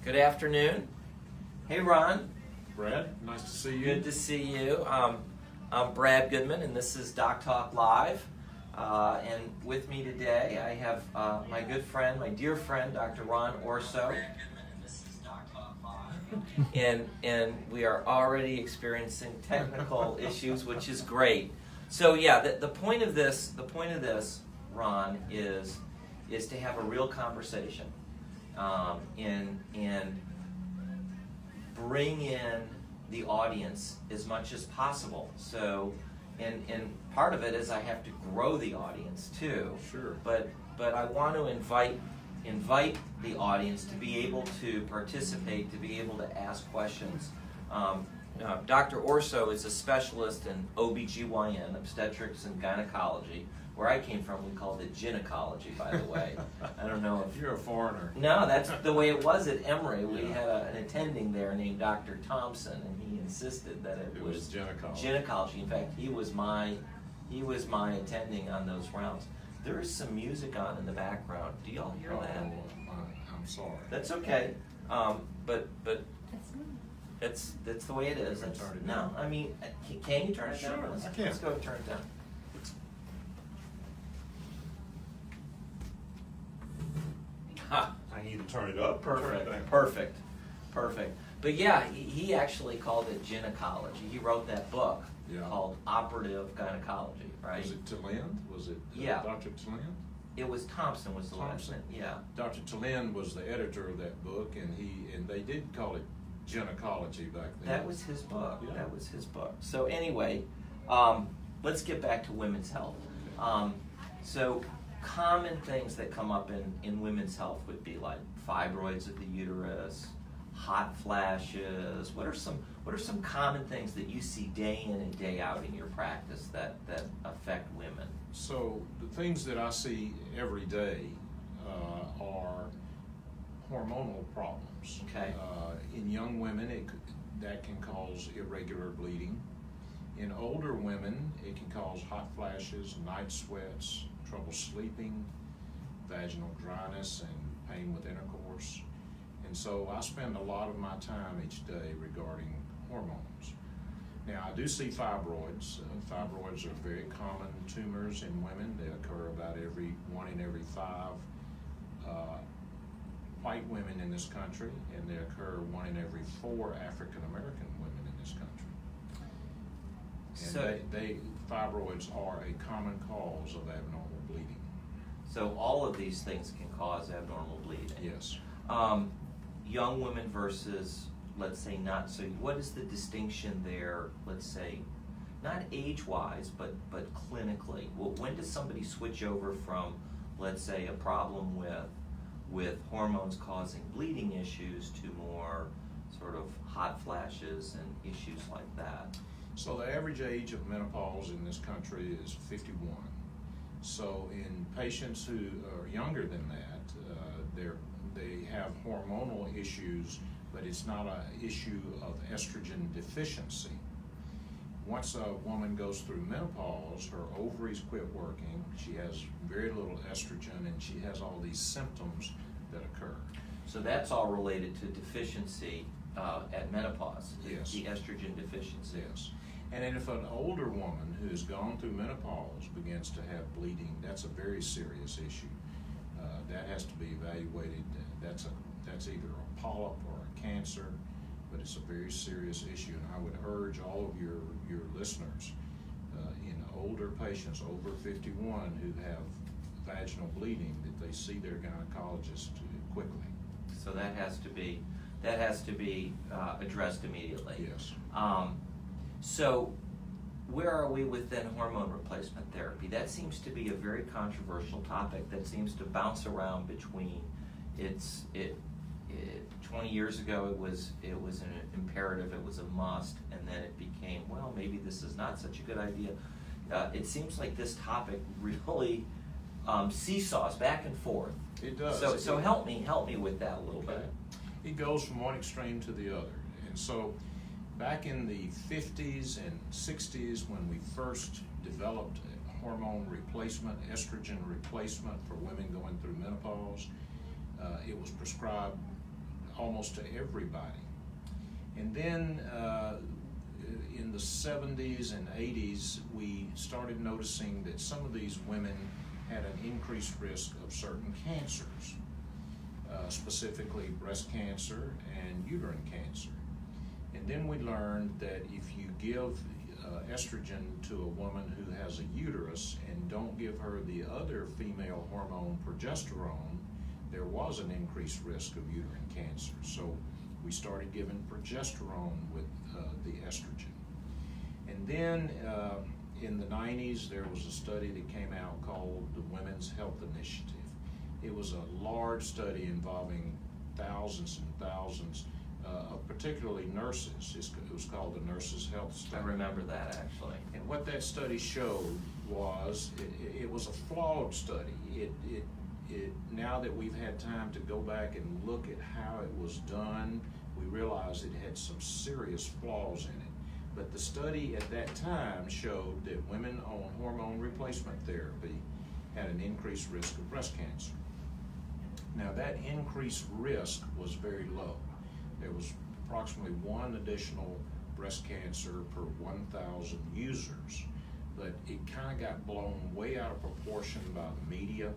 Good afternoon. Hey, Ron. Brad, nice to see you. Good to see you. I'm Brad Goodman, and this is Doc Talk Live. And with me today, I have my good friend, my dear friend, Dr. Ron Orso. And we are already experiencing technical issues, which is great. So yeah, the point of this, Ron, is to have a real conversation, and bring in the audience as much as possible. So, and part of it is I have to grow the audience too. Sure. But I want to invite the audience to be able to participate, to be able to ask questions. Dr. Orso is a specialist in OBGYN, Obstetrics and Gynecology. Where I came from, we called it Gynecology, by the way. I don't know if... You're a foreigner. No, that's the way it was at Emory. We had an attending there named Dr. Thompson, and he insisted that it was Gynecology. Gynecology. In fact, he was my attending on those rounds. There is some music on in the background. Do y'all hear that? I'm sorry. That's okay. But that's the way it is. Turn it no, down. I mean, can you turn it down? Sure, I can. Let's go turn it down. Ha. I need to turn it up. Perfect. But yeah, he actually called it Gynecology. He wrote that book called Operative Gynecology, right? Was it Tallinn? Was it Yeah. Dr. Tallinn? It was Thompson was the last Thompson. name. Yeah. Dr. Tallinn was the editor of that book, and they did call it Gynecology back then. That was his book. Yeah. That was his book. So anyway, let's get back to women's health. So common things that come up in women's health would be like fibroids of the uterus, hot flashes. What are some common things that you see day in and day out in your practice that affect women? So the things that I see every day are hormonal problems. Okay. In young women, that can cause irregular bleeding. In older women, it can cause hot flashes, night sweats, trouble sleeping, vaginal dryness, and pain with intercourse. And so I spend a lot of my time each day regarding hormones. Now, I do see fibroids. Fibroids are very common tumors in women. They occur about one in every 5 white women in this country, and they occur 1 in every 4 African American women in this country. And fibroids are a common cause of abnormal bleeding. So all of these things can cause abnormal bleeding. Yes. Young women versus, let's say, not so. What is the distinction there? Let's say, not age-wise, but clinically. Well, when does somebody switch over from, let's say, a problem with hormones causing bleeding issues to more sort of hot flashes and issues like that? So the average age of menopause in this country is 51. So in patients who are younger than that, they have hormonal issues, but it's not an issue of estrogen deficiency. Once a woman goes through menopause, her ovaries quit working, she has very little estrogen, and she has all these symptoms that occur. So that's all related to deficiency at menopause. Yes. The estrogen deficiency. Yes. And then if an older woman who has gone through menopause begins to have bleeding, that's a very serious issue. That has to be evaluated. That's either a polyp or a cancer, but it's a very serious issue. And I would urge all of your listeners, in older patients over 51 who have vaginal bleeding, that they see their gynecologist quickly. So that has to be addressed immediately. Yes. So where are we within hormone replacement therapy? That seems to be a very controversial topic that seems to bounce around between 20 years ago it was an imperative, it was a must, and then it became, well, maybe this is not such a good idea. It seems like this topic really seesaws back and forth. It does. So help me with that a little bit. It goes from one extreme to the other. And so back in the 50s and 60s, when we first developed hormone replacement, estrogen replacement for women going through menopause, it was prescribed almost to everybody. And then in the 70s and 80s, we started noticing that some of these women had an increased risk of certain cancers, specifically breast cancer and uterine cancer. And then we learned that if you give estrogen to a woman who has a uterus and don't give her the other female hormone, progesterone, there was an increased risk of uterine cancer. So we started giving progesterone with the estrogen. And then in the 90s, there was a study that came out called the Women's Health Initiative. It was a large study involving thousands and thousands of particularly nurses. It was called the Nurses' Health Study. I remember that, actually. And what that study showed was it was a flawed study. Now that we've had time to go back and look at how it was done, we realized it had some serious flaws in it. But the study at that time showed that women on hormone replacement therapy had an increased risk of breast cancer. Now that increased risk was very low. There was approximately 1 additional breast cancer per 1,000 users, but it kind of got blown way out of proportion by the media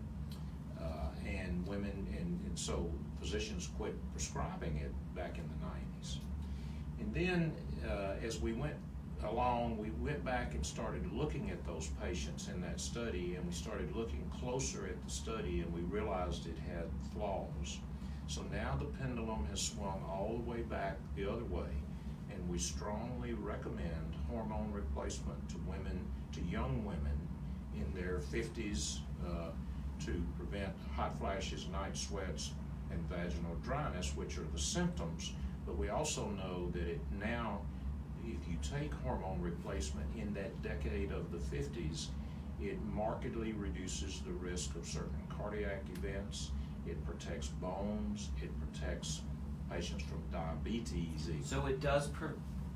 and women, and so physicians quit prescribing it back in the 90s. And then as we went along, we went back and started looking at those patients in that study, and we started looking closer at the study, and we realized it had flaws. So now the pendulum has swung all the way back the other way, and we strongly recommend hormone replacement to women, to young women in their 50s to prevent hot flashes, night sweats, and vaginal dryness, which are the symptoms. But we also know that it now, if you take hormone replacement in that decade of the 50s, it markedly reduces the risk of certain cardiac events. It protects bones. It protects patients from diabetes. So it does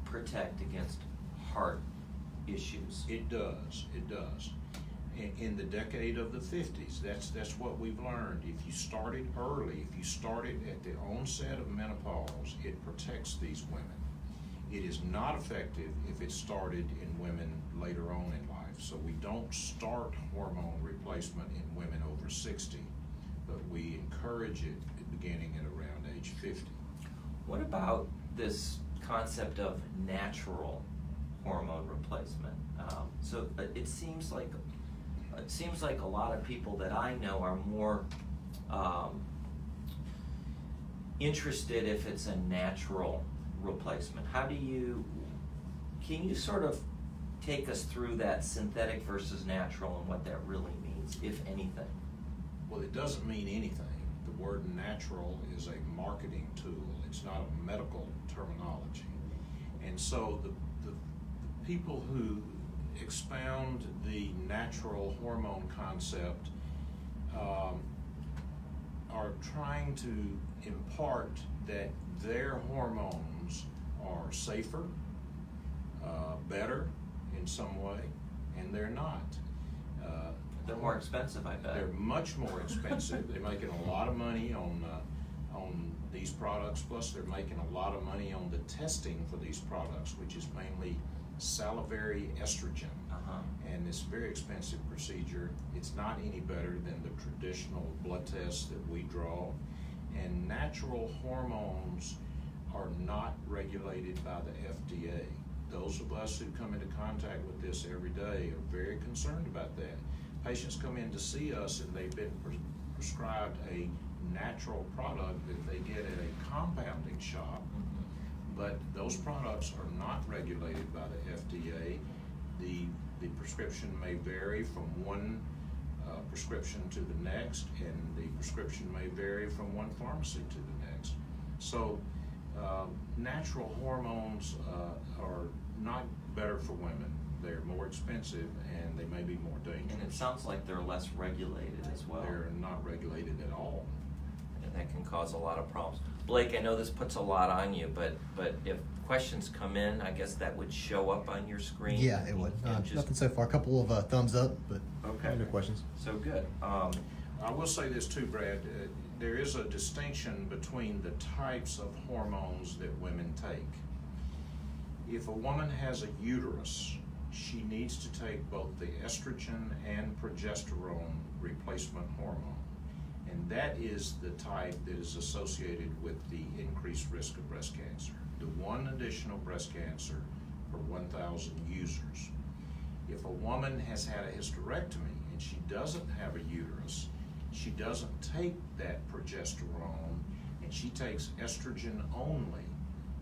protect against heart issues. It does. It does. In the decade of the 50s, that's what we've learned. If you started early, if you started at the onset of menopause, it protects these women. It is not effective if it started in women later on in life. So we don't start hormone replacement in women over 60, but we encourage it beginning at around age 50. What about this concept of natural hormone replacement? So it seems like a lot of people that I know are more interested if it's a natural replacement. Can you sort of take us through that synthetic versus natural and what that really means, if anything? Well, it doesn't mean anything. The word natural is a marketing tool. It's not a medical terminology. And so the people who expound the natural hormone concept are trying to impart that their hormones are safer, better in some way, and they're not. They're more expensive, I bet. They're much more expensive. They're making a lot of money on these products, plus they're making a lot of money on the testing for these products, which is mainly salivary estrogen. And it's a very expensive procedure. It's not any better than the traditional blood tests that we draw. And natural hormones are not regulated by the FDA. Those of us who come into contact with this every day are very concerned about that. Patients come in to see us and they've been prescribed a natural product that they get at a compounding shop, but those products are not regulated by the FDA. The prescription may vary from one prescription to the next, and the prescription may vary from one pharmacy to the next. So natural hormones are not better for women. They're more expensive and they may be more dangerous. And it sounds like they're less regulated as well. They're not regulated at all. And that can cause a lot of problems. Blake, I know this puts a lot on you, but if questions come in, I guess that would show up on your screen. Yeah, it would. Nothing so far. A couple of thumbs up, but okay. no questions. So good. I will say this too, Brad. there is a distinction between the types of hormones that women take. If a woman has a uterus, she needs to take both the estrogen and progesterone replacement hormone. And that is the type that is associated with the increased risk of breast cancer. The one additional breast cancer per 1,000 users. If a woman has had a hysterectomy and she doesn't have a uterus, she doesn't take that progesterone and she takes estrogen only.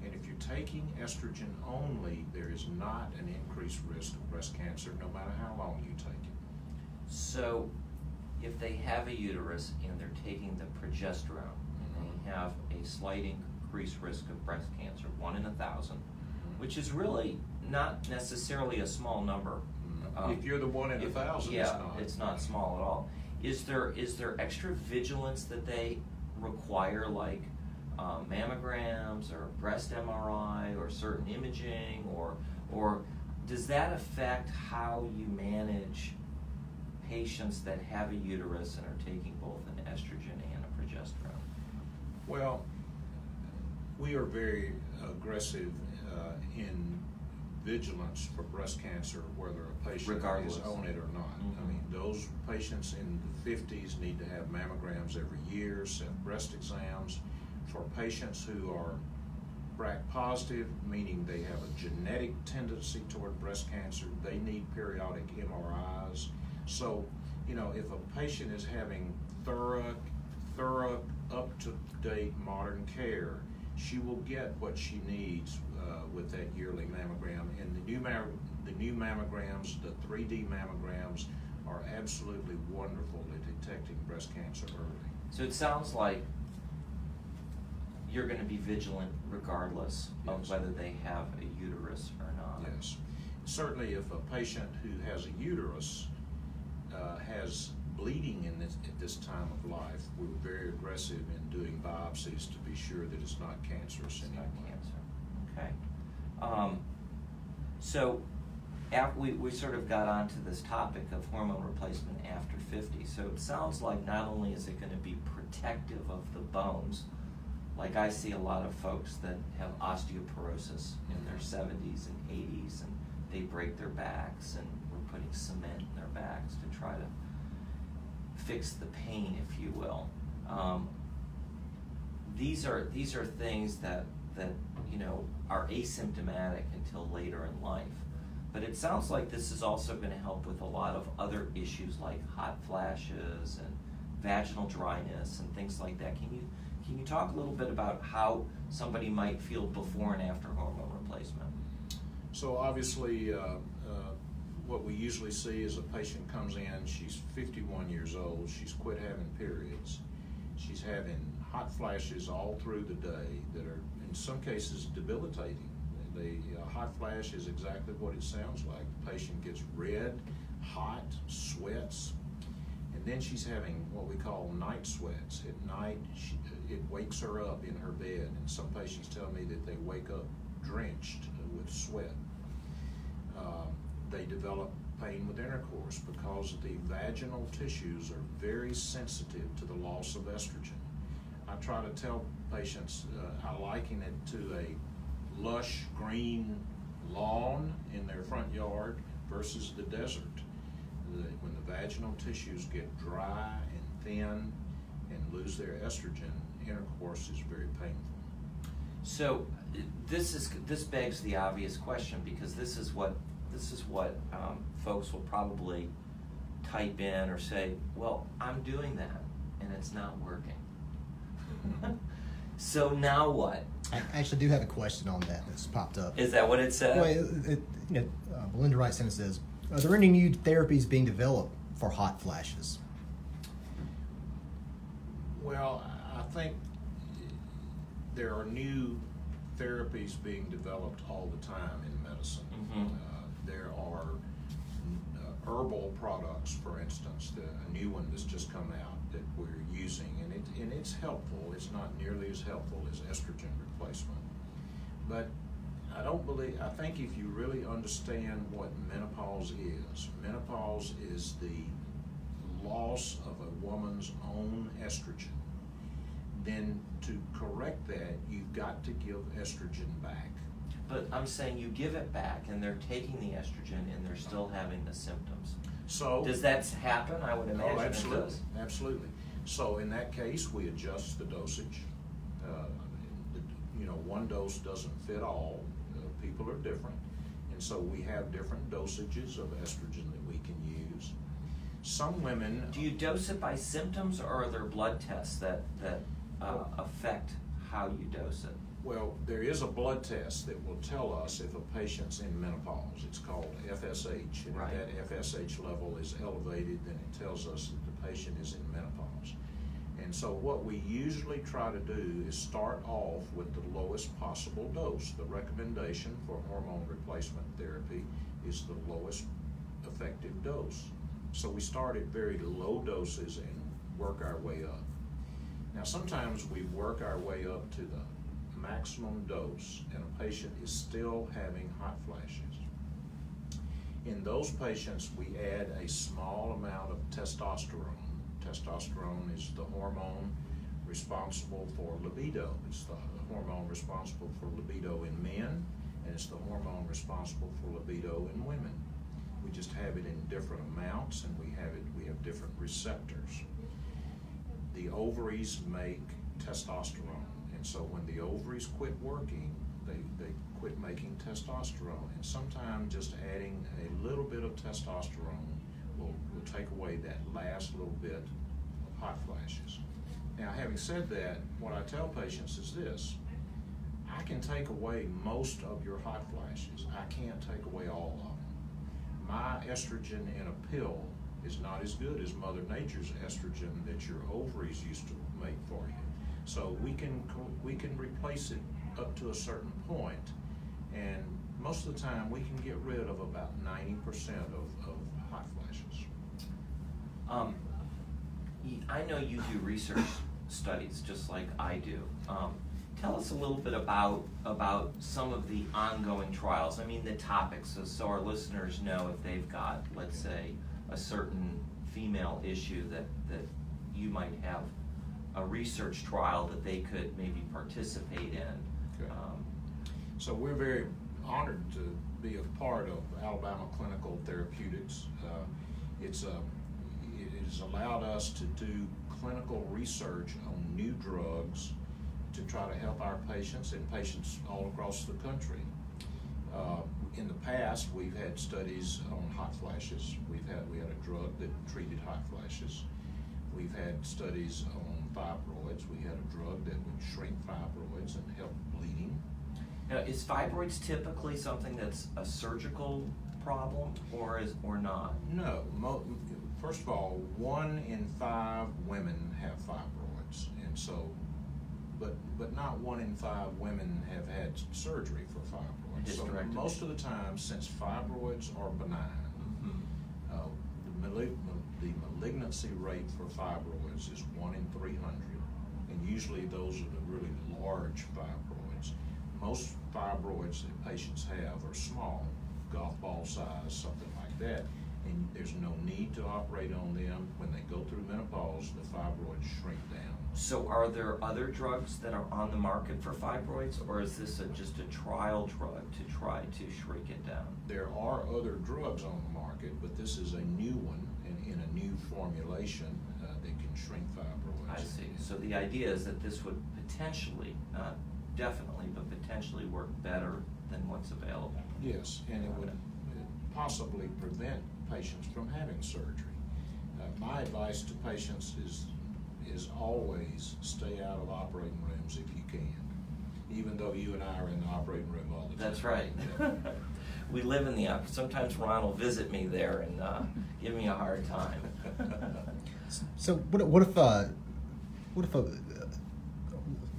And if you're taking estrogen only, there is not an increased risk of breast cancer no matter how long you take it. So if they have a uterus and they're taking the progesterone and they have a slight increased risk of breast cancer, 1 in 1,000, which is really not necessarily a small number. If you're the 1 in 1,000, yeah, it's not small at all. Is there extra vigilance that they require, like mammograms or breast MRI or certain imaging, or does that affect how you manage patients that have a uterus and are taking both an estrogen and a progesterone? Well, we are very aggressive in vigilance for breast cancer, whether a patient is on it or not. Mm-hmm. I mean, those patients in the 50s need to have mammograms every year, breast exams. For patients who are BRCA positive, meaning they have a genetic tendency toward breast cancer, they need periodic MRIs. So, you know, if a patient is having thorough, up-to-date modern care, she will get what she needs with that yearly mammogram. And the new mammograms, the 3D mammograms, are absolutely wonderful at detecting breast cancer early. So it sounds like you're going to be vigilant regardless of whether they have a uterus or not. Yes. Certainly if a patient who has a uterus has bleeding at this time of life, we're very aggressive in doing biopsies to be sure that it's not cancerous anymore. Not cancer. Okay. So we sort of got onto this topic of hormone replacement after 50. So it sounds like not only is it going to be protective of the bones, like I see a lot of folks that have osteoporosis in their 70s and 80s, and they break their backs, and we're putting cement in their backs to try to fix the pain, if you will. These are things that you know are asymptomatic until later in life. But it sounds like this is also going to help with a lot of other issues like hot flashes and vaginal dryness and things like that. Can you talk a little bit about how somebody might feel before and after hormone replacement? So obviously, what we usually see is a patient comes in, she's 51 years old, she's quit having periods, she's having hot flashes all through the day that are in some cases debilitating. The hot flash is exactly what it sounds like. The patient gets red, hot, sweats, and then she's having what we call night sweats. At night, it wakes her up in her bed, and some patients tell me that they wake up drenched with sweat. They develop pain with intercourse because the vaginal tissues are very sensitive to the loss of estrogen. I try to tell patients, I liken it to a lush green lawn in their front yard versus the desert. When the vaginal tissues get dry and thin and lose their estrogen, intercourse is very painful. So this begs the obvious question, because this is what folks will probably type in or say, well, I'm doing that and it's not working. So now what? I actually do have a question on that that's popped up. Is that what it said? Well, Belinda writes in and says, are there any new therapies being developed for hot flashes? Well, I think there are new therapies being developed all the time in medicine. Mm-hmm. There are herbal products, for instance, a new one that's just come out that we're using, and it's helpful. It's not nearly as helpful as estrogen replacement. But I think if you really understand what menopause is the loss of a woman's own estrogen. then to correct that, you've got to give estrogen back. But I'm saying you give it back and they're taking the estrogen and they're still having the symptoms. So does that happen? I would imagine absolutely, it does. absolutely. So in that case, we adjust the dosage. One dose doesn't fit all. People are different. And so we have different dosages of estrogen that we can use. Some women... Do you dose it by symptoms, or are there blood tests that affect how you dose it? Well, there is a blood test that will tell us if a patient's in menopause. It's called FSH. And right. if that FSH level is elevated, then it tells us that the patient is in menopause. And so what we usually try to do is start off with the lowest possible dose. The recommendation for hormone replacement therapy is the lowest effective dose. So we start at very low doses and work our way up. Now sometimes we work our way up to the maximum dose and a patient is still having hot flashes. In those patients, we add a small amount of testosterone. Testosterone is the hormone responsible for libido. It's the hormone responsible for libido in men, and it's the hormone responsible for libido in women. We just have it in different amounts, and we have different receptors. The ovaries make testosterone, and so when the ovaries quit working, they quit making testosterone, and sometimes just adding a little bit of testosterone will take away that last little bit of hot flashes. Now, having said that, what I tell patients is this: I can take away most of your hot flashes. I can't take away all of them. My estrogen in a pill is not as good as Mother Nature's estrogen that your ovaries used to make for you. So we can replace it up to a certain point, and most of the time we can get rid of about 90% of hot flashes. I know you do research studies just like I do. Tell us a little bit about some of the ongoing trials. I mean, the topics, so our listeners know if they've got, let's say, a certain female issue that you might have a research trial that they could maybe participate in. Okay. So we're very honored to be a part of Alabama Clinical Therapeutics. It has allowed us to do clinical research on new drugs to try to help our patients and patients all across the country. In the past, we've had studies on hot flashes. We had a drug that treated hot flashes. We've had studies on fibroids. We had a drug that would shrink fibroids and help bleeding. Now, is fibroids typically something that's a surgical problem, or not? No. First of all, 1 in 5 women have fibroids, and so, but not 1 in 5 women have had surgery for fibroids. So most of the time, since fibroids are benign, the malignancy rate for fibroids is 1 in 300, and usually those are the really large fibroids. Most fibroids that patients have are small, golf ball size, something like that, and there's no need to operate on them. When they go through menopause, the fibroids shrink down. So are there other drugs that are on the market for fibroids, or is this just a trial drug to try to shrink it down? There are other drugs on the market, but this is a new one and in a new formulation that can shrink fibroids. I see. So the idea is that this would potentially, not definitely, but potentially work better than what's available. Yes, and it would possibly prevent patients from having surgery. My advice to patients is always stay out of operating rooms if you can, even though you and I are in the operating room all the time. That's right. Yeah. We live in the sometimes Ronald will visit me there and give me a hard time. So what if a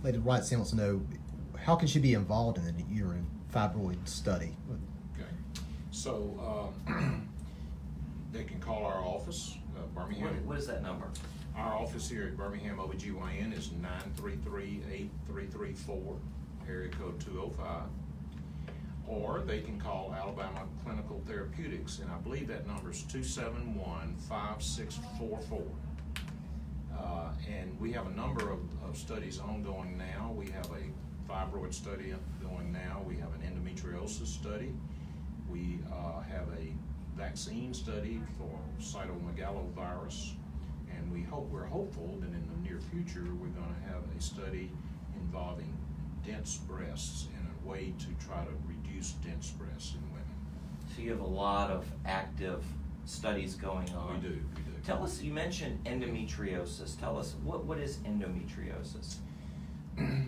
lady writes in wants to know, how can she be involved in the uterine fibroid study? Okay, so they can call our office, Birmingham. What is that number? Our office here at Birmingham OBGYN is 933-8334, area code 205. Or they can call Alabama Clinical Therapeutics, and I believe that number is 271-5644. And we have a number of studies ongoing now. We have a fibroid study going now. We have an endometriosis study. We have a vaccine study for cytomegalovirus. And we're hopeful that in the near future we're going to have a study involving dense breasts and a way to try to reduce dense breasts in women. So you have a lot of active studies going on. We do. Tell us, you mentioned endometriosis. Tell us, what is endometriosis?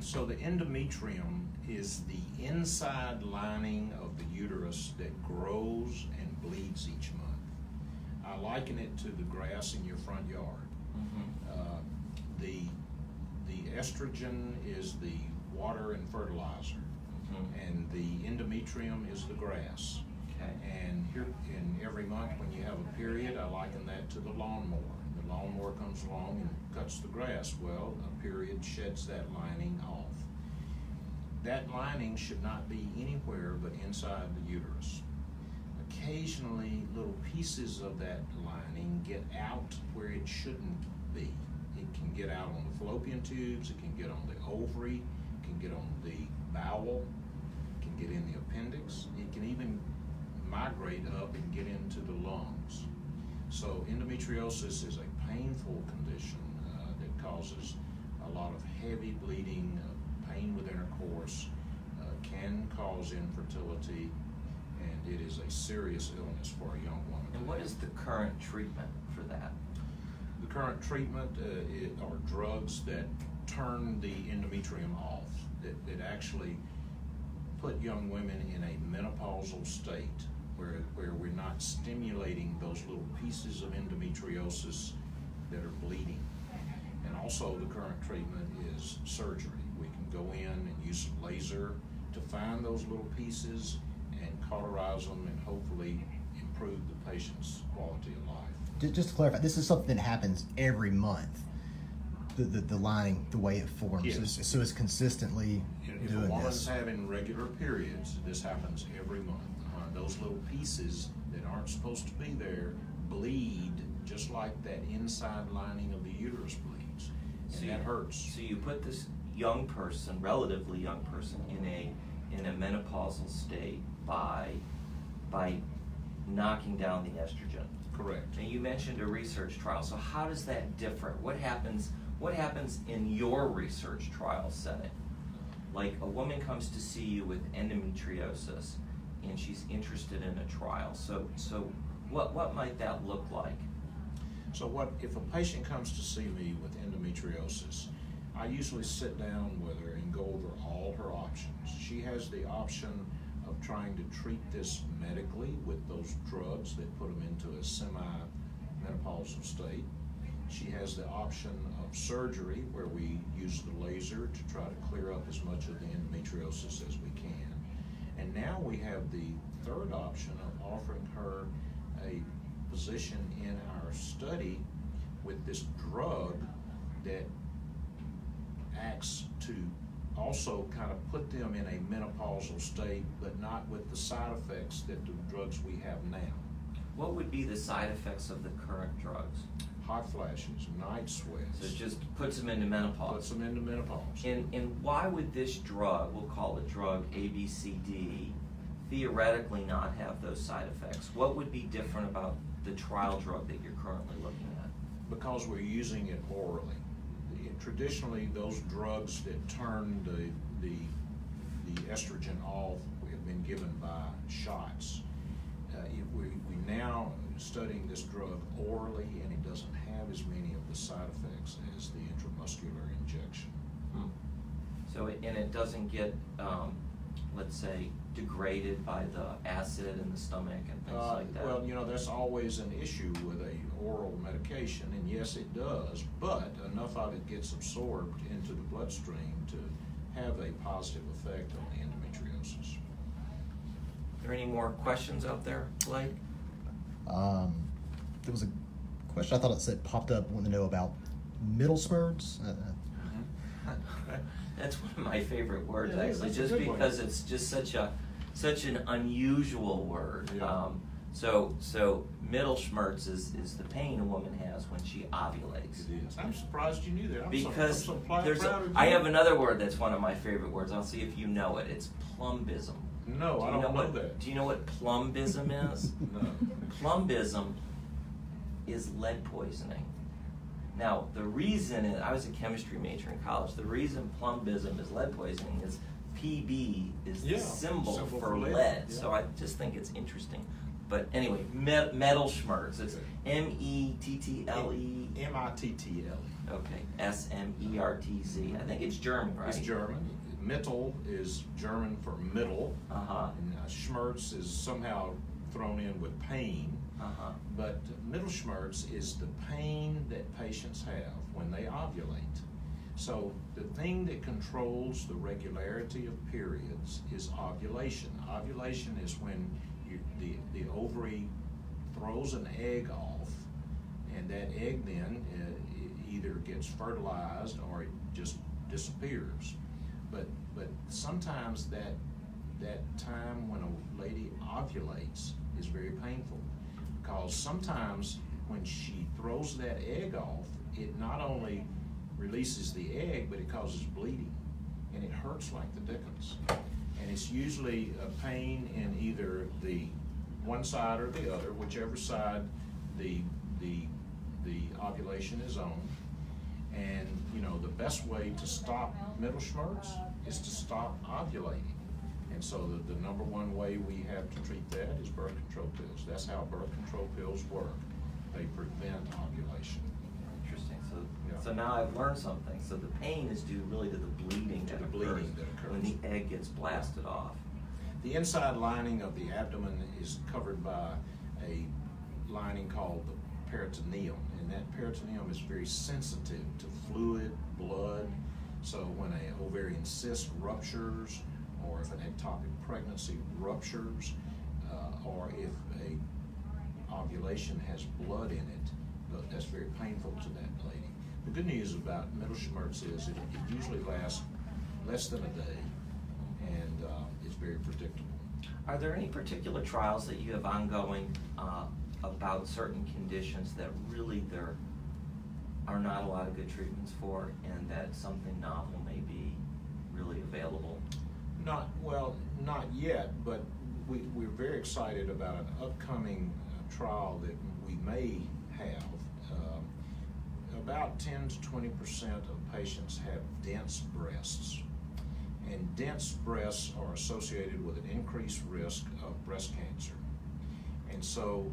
So the endometrium is the inside lining of the uterus that grows and bleeds each month. I liken it to the grass in your front yard. The estrogen is the water and fertilizer, and the endometrium is the grass. Okay. And here, in every month when you have a period, I liken that to the lawnmower. The lawnmower comes along and cuts the grass. Well, a period sheds that lining off. That lining should not be anywhere but inside the uterus. Occasionally, little pieces of that lining get out where it shouldn't be. It can get out on the fallopian tubes, it can get on the ovary, it can get on the bowel, it can get in the appendix, it can even migrate up and get into the lungs. So endometriosis is a painful condition that causes a lot of heavy bleeding, pain with intercourse, can cause infertility, and it is a serious illness for a young woman. And what is the current treatment for that? The current treatment are drugs that turn the endometrium off, that actually put young women in a menopausal state where we're not stimulating those little pieces of endometriosis that are bleeding. And also the current treatment is surgery. We can go in and use some laser to find those little pieces and cauterize them and hopefully improve the patient's quality of life. Just to clarify, this is something that happens every month. The lining, the way it forms. Yes. So it's consistently If doing a woman's this. having regular periods, this happens every month. Those little pieces that aren't supposed to be there bleed just like that inside lining of the uterus bleeds, and that hurts. So you put this young person, relatively young person, in a menopausal state by knocking down the estrogen. Correct. And you mentioned a research trial. So how does that differ? What happens in your research trial setting? Like a woman comes to see you with endometriosis and she's interested in a trial. So what might that look like? So if a patient comes to see me with endometriosis, I usually sit down with her and go over all her options. She has the option of trying to treat this medically with those drugs that put them into a semi-menopausal state. She has the option of surgery, where we use the laser to try to clear up as much of the endometriosis as we can. And now we have the third option of offering her a position in our study with this drug that acts to also kind of put them in a menopausal state, but not with the side effects that the drugs we have now. What would be the side effects of the current drugs? Hot flashes, night sweats. So it just puts them into menopause. Puts them into menopause. And why would this drug, we'll call it drug ABCD, theoretically not have those side effects? What would be different about the trial drug that you're currently looking at? Because we're using it orally. Traditionally, those drugs that turn the estrogen off have been given by shots. We now studying this drug orally, and it doesn't have as many of the side effects as the intramuscular injection. So it doesn't get, let's say, degraded by the acid in the stomach and things like that? Well, that's always an issue with a oral medication, and yes, it does, but enough of it gets absorbed into the bloodstream to have a positive effect on the endometriosis. Are there any more questions out there, Blake? There was a question I thought it said popped up. Want to know about middle smurds? That's one of my favorite words, Yeah, actually, that's a just good one. because it's just such an unusual word. Yeah. So middle schmerz is the pain a woman has when she ovulates. It is. I'm surprised you knew that. Because I'm so proud there's of you. I have another word that's one of my favorite words. I'll see if you know it. It's plumbism. No, I don't know that. Do you know what plumbism is? No. Plumbism is lead poisoning. Now, the reason I was a chemistry major in college. The reason plumbism is lead poisoning is PB is the symbol for lead. Yeah. So I just think it's interesting. But anyway, metal schmerz. It's M-E-T-T-L-E. M-I-T-T-L-E. Okay, S-M-E-R-T-Z. I think it's German, right? It's German. Mittel is German for middle. And schmerz is somehow thrown in with pain. But middle schmerz is the pain that patients have when they ovulate. So the thing that controls the regularity of periods is ovulation. Ovulation is when the ovary throws an egg off, and that egg then either gets fertilized or it just disappears. But sometimes that time when a lady ovulates is very painful, because sometimes when she throws that egg off, it not only releases the egg, but it causes bleeding, and it hurts like the dickens. And it's usually a pain in either the one side or the other, whichever side the ovulation is on. And you know, the best way to stop middle schmerz is to stop ovulating. And so the number one way we have to treat that is birth control pills. That's how birth control pills work. They prevent ovulation. Interesting. So now I've learned something. So the pain is due really to the bleeding that occurs when the egg gets blasted off. The inside lining of the abdomen is covered by a lining called the peritoneum, and that peritoneum is very sensitive to fluid, blood. So when an ovarian cyst ruptures, or if an ectopic pregnancy ruptures, or if a ovulation has blood in it, that's very painful to that lady. The good news about middle schmerz is it usually lasts less than a day, and it's very predictable. Are there any particular trials that you have ongoing about certain conditions that really there are not a lot of good treatments for, and that something novel may be really available? Not yet, but we're very excited about an upcoming trial that we may have. About 10 to 20% of patients have dense breasts, and dense breasts are associated with an increased risk of breast cancer. And so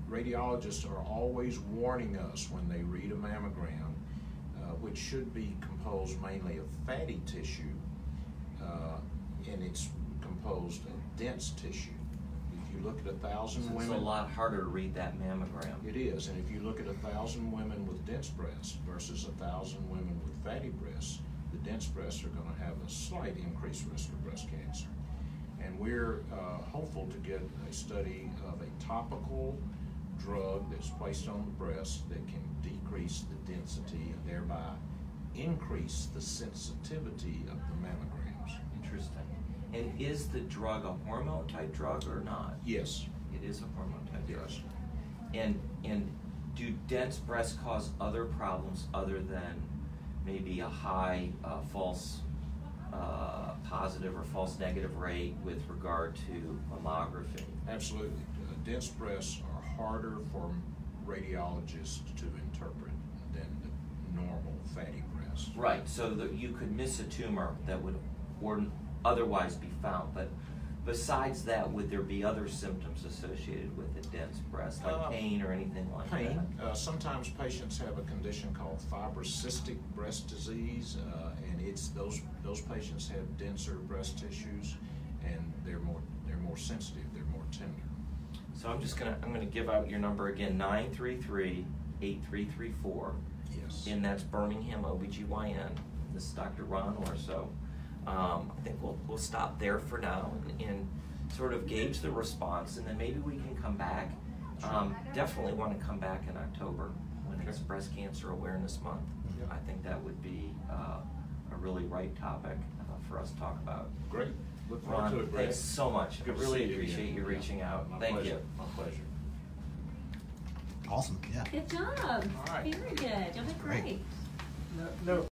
radiologists are always warning us when they read a mammogram, which should be composed mainly of fatty tissue, and it's composed of dense tissue. If you look at 1,000 women... It's a lot harder to read that mammogram. It is, and if you look at 1,000 women with dense breasts versus 1,000 women with fatty breasts, the dense breasts are going to have a slight increased risk of breast cancer. And we're hopeful to get a study of a topical drug that's placed on the breast that can decrease the density and thereby increase the sensitivity of the mammograms. Interesting. And is the drug a hormone type drug or not? Yes. It is a hormone type drug. Yes. And do dense breasts cause other problems other than maybe a high false positive or false negative rate with regard to mammography? Absolutely. Dense breasts are harder for radiologists to interpret than the normal fatty breasts. Right, so that you could miss a tumor that would otherwise be found, but besides that, would there be other symptoms associated with a dense breast, like pain or anything like that? Pain. Sometimes patients have a condition called fibrocystic breast disease, and it's those patients have denser breast tissues, and they're more sensitive, they're more tender. So I'm gonna give out your number again, 933-8334. Yes. And that's Birmingham OBGYN. This is Dr. Ron Orso. I think we'll stop there for now and sort of gauge the response, and then maybe we can come back. Definitely want to come back in October when it's Breast Cancer Awareness Month. Yeah. I think that would be a really right topic for us to talk about. Great. Look forward Ron, to it, Brett. thanks so much. I Good to really see you appreciate again. you reaching out. My Thank pleasure. you. My pleasure. Awesome. Yeah. Good job. All right. Very good. You'll be Great. great. No,